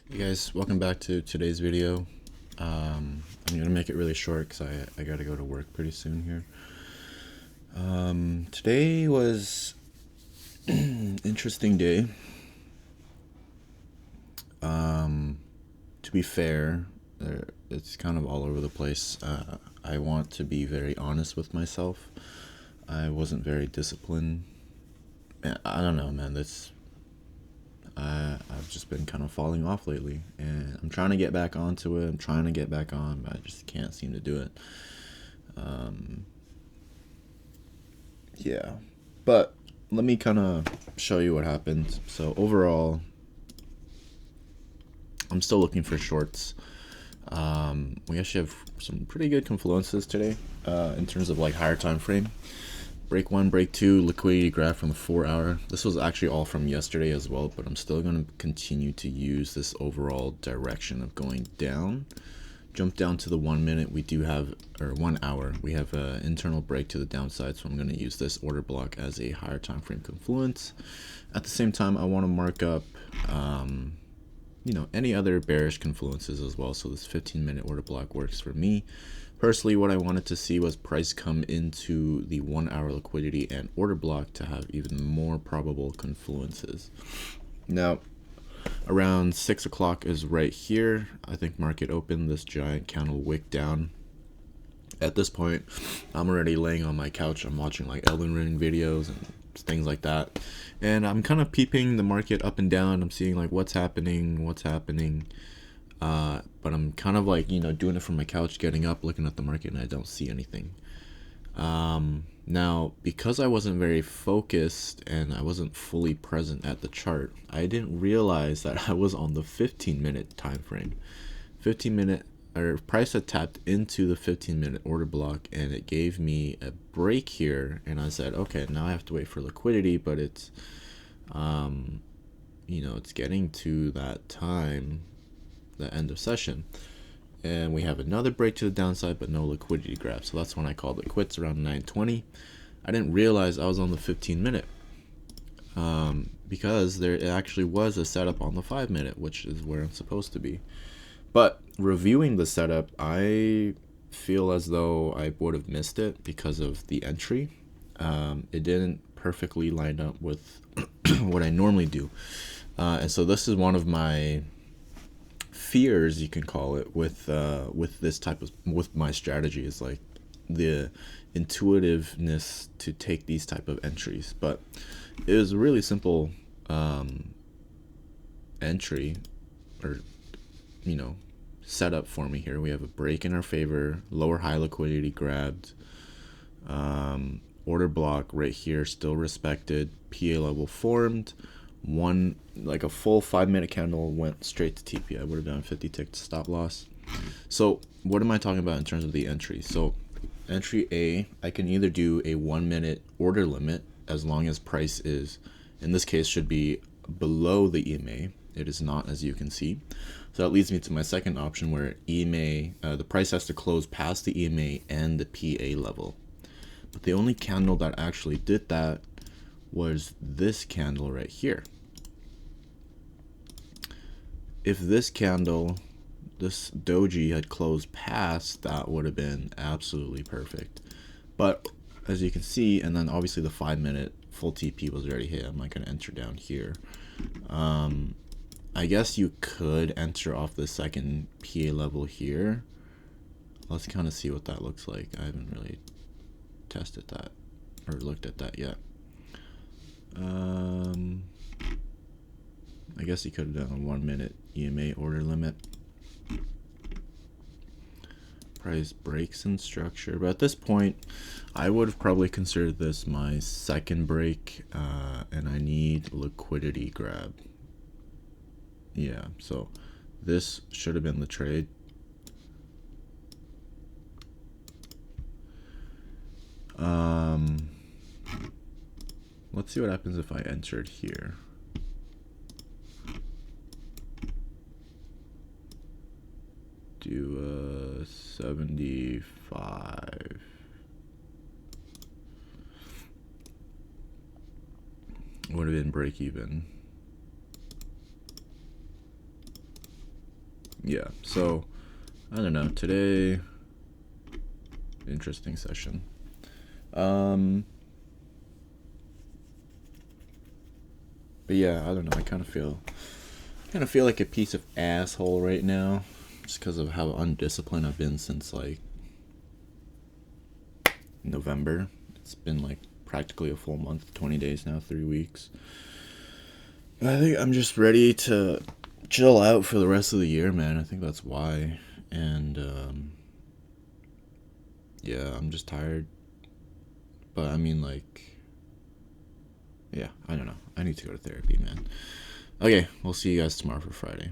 Hey guys, welcome back to today's video. I'm gonna make it really short because I gotta go to work pretty soon here. Today was an interesting day. To be fair, it's kind of all over the place. I want to be very honest with myself. I wasn't very disciplined. I don't know, man. I've just been kind of falling off lately, and I'm trying to get back onto it. I'm trying to get back on, but I just can't seem to do it. Yeah, but let me kind of show you what happened. So overall, I'm still looking for shorts. We actually have some pretty good confluences today in terms of like higher time frame. Break 1, break 2, liquidity graph from the 4 hour. This was actually all from yesterday as well, but I'm still going to continue to use this overall direction of going down. Jump down to the 1 minute. We do have, or 1 hour, we have an internal break to the downside, so I'm going to use this order block as a higher time frame confluence. At the same time, I want to mark up any other bearish confluences as well, so this 15-minute order block works for me. Personally, what I wanted to see was price come into the 1 hour liquidity and order block to have even more probable confluences. Now, around 6 o'clock is right here. I think market opened this giant candle wick down. At this point, I'm already laying on my couch. I'm watching like Elden Ring videos and things like that. And I'm kind of peeping the market up and down. I'm seeing like what's happening. But I'm kind of like, doing it from my couch, getting up, looking at the market, and I don't see anything. Now, because I wasn't very focused and I wasn't fully present at the chart, I didn't realize that I was on the 15-minute time frame. 15-minute or price had tapped into the 15-minute order block, and it gave me a break here, and I said, okay, now I have to wait for liquidity, but it's it's getting to that time, the end of session, and we have another break to the downside but no liquidity grab. So that's when I called it quits around 9:20. I didn't realize I was on the 15-minute because there actually was a setup on the 5-minute, which is where I'm supposed to be. But reviewing the setup, I feel as though I would have missed it because of the entry. It didn't perfectly line up with what I normally do, and so this is one of my fears, you can call it, with this type of, with my strategy, is like the intuitiveness to take these type of entries. But it was a really simple entry, or setup for me here. We have a break in our favor, lower high liquidity grabbed, order block right here still respected, PA level formed, one, like a full 5-minute candle went straight to TP. I would have done 50 tick stop loss. So what am I talking about in terms of the entry? So entry A, I can either do a 1-minute order limit as long as price is, in this case, should be below the EMA. It is not, as you can see. So that leads me to my second option, where EMA, the price has to close past the EMA and the PA level. But the only candle that actually did that was this candle right here. If this candle, this doji, had closed past, that would have been absolutely perfect. But as you can see, and then obviously the 5-minute full TP was already hit. I'm not going to enter down here. I guess you could enter off the second PA level here. Let's kind of see what that looks like. I haven't really tested that or looked at that yet. I guess you could have done a 1-minute EMA order limit. Price breaks in structure, but at this point I would have probably considered this my second break, and I need liquidity grab. Yeah, so this should have been the trade. Let's see what happens if I entered here. Do 75. Would have been break even. Yeah, so I don't know. Today, interesting session. But yeah, I don't know. I kind of feel like a piece of asshole right now, just because of how undisciplined I've been since like November. It's been like practically a full month, 20 days now, 3 weeks. But I think I'm just ready to chill out for the rest of the year, man. I think that's why. And yeah, I'm just tired. But I mean, like, yeah, I don't know. I need to go to therapy, man. Okay, we'll see you guys tomorrow for Friday.